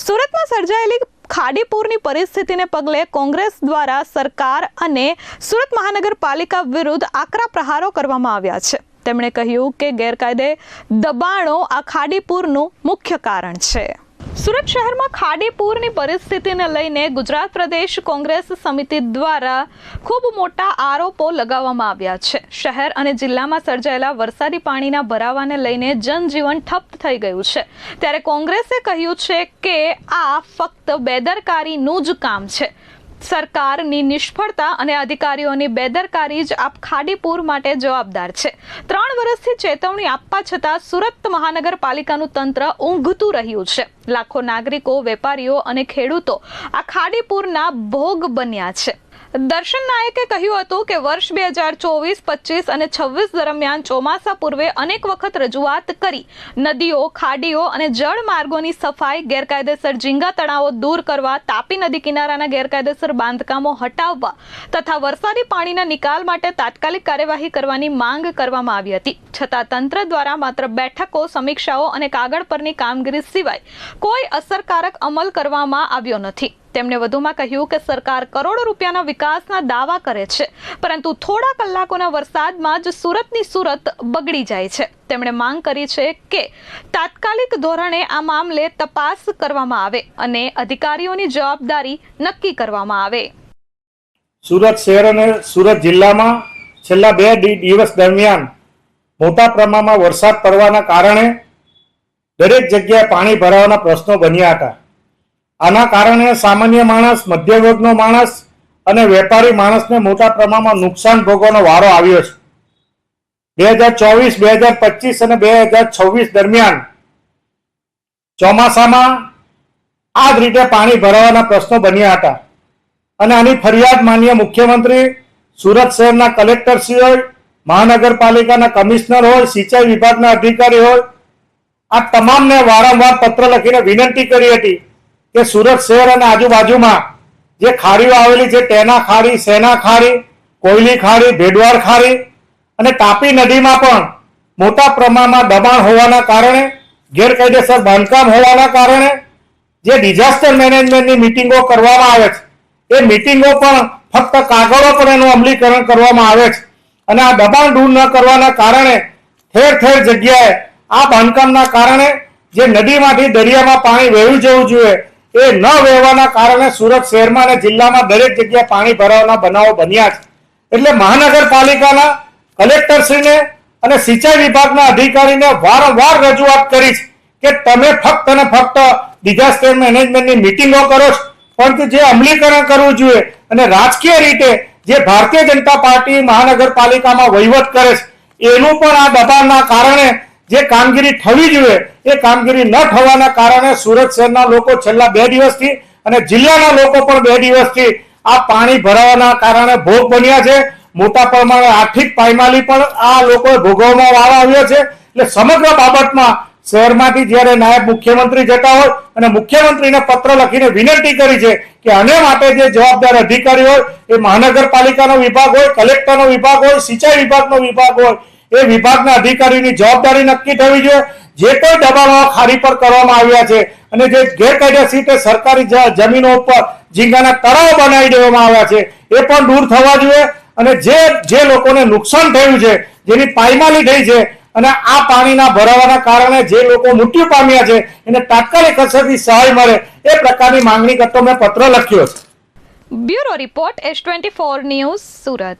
સુરતમાં સર્જાયેલી ખાડીપુરની પરિસ્થિતિને પગલે કોંગ્રેસ દ્વારા સરકાર અને સુરત મહાનગરપાલિકા વિરુદ્ધ આકરા પ્રહારો કરવામાં આવ્યા છે। તેમણે કહ્યું કે ગેરકાયદે દબાણો આ ખાડીપુરનું મુખ્ય કારણ છે। સુરત શહેરમાં ખાડીપુરની પરિસ્થિતિને લઈને ગુજરાત પ્રદેશ કોંગ્રેસ સમિતિ દ્વારા ખૂબ મોટા આરોપો લગાવવામાં આવ્યા છે। શહેર અને જિલ્લામાં સર્જાયેલા વરસાદી પાણીના ભરાવાને લઈને જનજીવન ઠપ થઈ ગયું છે, ત્યારે કોંગ્રેસે કહ્યું છે કે આ ફક્ત બેદરકારીનું જ કામ છે। સરકારની નિષ્ફળતા અને અધિકારીઓની બેદરકારી જ આ ખાડીપુર માટે જવાબદાર છે। 3 વર્ષથી ચેતવણી આપવા છતાં સુરત મહાનગરપાલિકાનું તંત્ર ઊંઘતું રહ્યું છે। લાખો નાગરિકો, વેપારીઓ અને ખેડૂતો આ ખાડીપુરના ભોગ બન્યા છે। દર્શન નાયકે કહ્યું હતું કે વર્ષ 2024, 25 અને 26 દરમિયાન ચોમાસા પૂર્વે અનેક વખત રજૂઆત કરી નદીઓ, ખાડીઓ અને જળમાર્ગોની સફાઈ, ગેરકાયદેસર ઝીંગા તળાવો દૂર કરવા, તાપી નદી કિનારાના ગેરકાયદેસર બાંધકામો હટાવવા તથા વરસાદી પાણીના નિકાલ માટે તાત્કાલિક કાર્યવાહી કરવાની માંગ કરવામાં આવી હતી, છતાં તંત્ર દ્વારા માત્ર બેઠકો, સમીક્ષાઓ અને કાગળ પરની કામગીરી સિવાય કોઈ અસરકારક અમલ કરવામાં આવ્યો નથી। તેમણે વધુમાં કહ્યું કે સરકાર કરોડો રૂપિયાના વિકાસના દાવા કરે છે, પરંતુ થોડા કલાકોના વરસાદમાં જ સુરતની સુરત બગડી જાય છે। તેમણે માંગ કરી છે કે તાત્કાલિક ધોરણે આ મામલે તપાસ કરવામાં આવે અને અધિકારીઓની જવાબદારી નક્કી કરવામાં આવે। સુરત શહેર અને સુરત જિલ્લામાં છેલ્લા 2 દિવસ દરમિયાન મોટા પ્રમાણમાં વરસાદ પડવાના કારણે દરેક જગ્યાએ પાણી ભરાવાના પ્રશ્નો બન્યા હતા। આના કારણે સામાન્ય માણસ, મધ્ય વર્ગનો માણસ અને વેપારી માણસને મોટા પ્રમાણમાં નુકસાન ભોગવવાનો વારો આવ્યો છે। 2024, 2025 અને 2026 દરમિયાન ચોમાસામાં આ જ રીતે પાણી ભરાવાના પ્રશ્નો બન્યા હતા અને આની ફરિયાદ માનનીય મુખ્યમંત્રી, સુરત શહેરના કલેક્ટરશ્રી હોય, મહાનગરપાલિકાના કમિશનર હોય, સિંચાઈ વિભાગના અધિકારી હોય, આ તમામને વારંવાર પત્ર લખીને વિનંતી કરી હતી કે સુરત શહેર અને આજુબાજુમાં જે ખાડીઓ આવેલી છે, ટેના ખાડી, સેના ખાડી, કોયલી ખાડી, ભેડવાડ ખાડી અને તાપી નદીમાં પણ મોટા પ્રમાણમાં દબાણ હોવાના કારણે, ગેરકાયદેસર બાંધકામ હોવાના કારણે જે ડિઝાસ્ટર મેનેજમેન્ટની મિટિંગો કરવામાં આવે છે, એ મિટિંગો પણ ફક્ત કાગળો પર એનું અમલીકરણ કરવામાં આવે છે અને આ દબાણ દૂર ન કરવાના કારણે ઠેર ઠેર જગ્યાએ આ બાંધકામના કારણે જે નદીમાંથી દરિયામાં પાણી વહેવું જવું જોઈએ એ ન વહેવાના કારણે સુરત શહેરમાં અને જિલ્લામાં દરેક જગ્યાએ પાણી ભરાવાના બનાવો બન્યા છે। એટલે મહાનગરપાલિકાના કલેક્ટરશ્રીને અને સિંચાઈ વિભાગના અધિકારીને વારંવાર રજૂઆત કરી છે કે તમે ફક્ત અને ફક્ત ડિઝાસ્ટર મેનેજમેન્ટની મિટિંગો કરો છો, પરંતુ જે અમલીકરણ કરવું જોઈએ અને રાજકીય રીતે જે ભારતીય જનતા પાર્ટી મહાનગરપાલિકામાં વહીવટ કરે છે એનું પણ આ દબાણના કારણે જે કામગીરી થવી જોઈએ એ કામગીરી ન થવાના કારણે સુરત શહેરના લોકો છેલ્લા 2 દિવસથી અને જિલ્લાના લોકો પણ 2 દિવસથી આ પાણી ભરાવાના કારણે ભોગ બન્યા છે। મોટા પ્રમાણે આર્થિક પાયમાલી પણ આ લોકોએ ભોગવવામાં વારો આવ્યો છે। એટલે સમગ્ર બાબતમાં શહેરમાંથી જ્યારે નાયબ મુખ્યમંત્રી જતા હોય અને મુખ્યમંત્રીને પત્ર લખીને વિનંતી કરી છે કે આને માટે જે જવાબદાર અધિકારી હોય એ મહાનગરપાલિકાનો વિભાગ હોય, કલેક્ટરનો વિભાગ હોય, સિંચાઈ વિભાગનો વિભાગ હોય, એ વિભાગના અધિકારીની જવાબદારી નક્કી થવી જોઈએ। જે કોઈ દબાણો ખાડી પર કરવામાં આવ્યા છે અને જે ગેરકાયદેસર રીતે સરકારી જમીનો ઉપર ઝીંગાના તળાવો બનાવી દેવામાં આવ્યા છે એ પણ દૂર થવા જોઈએ અને જે લોકોને નુકસાન થયું છે, જેની પાયમાલી થઈ છે અને આ પાણીના ભરાવાના કારણે જે લોકો મૃત્યુ પામ્યા છે એને તાત્કાલિક અસરથી સહાય મળે એ પ્રકારની માંગણી કરતો મેં પત્ર લખ્યો છે। Bureau report S24 news, Surat.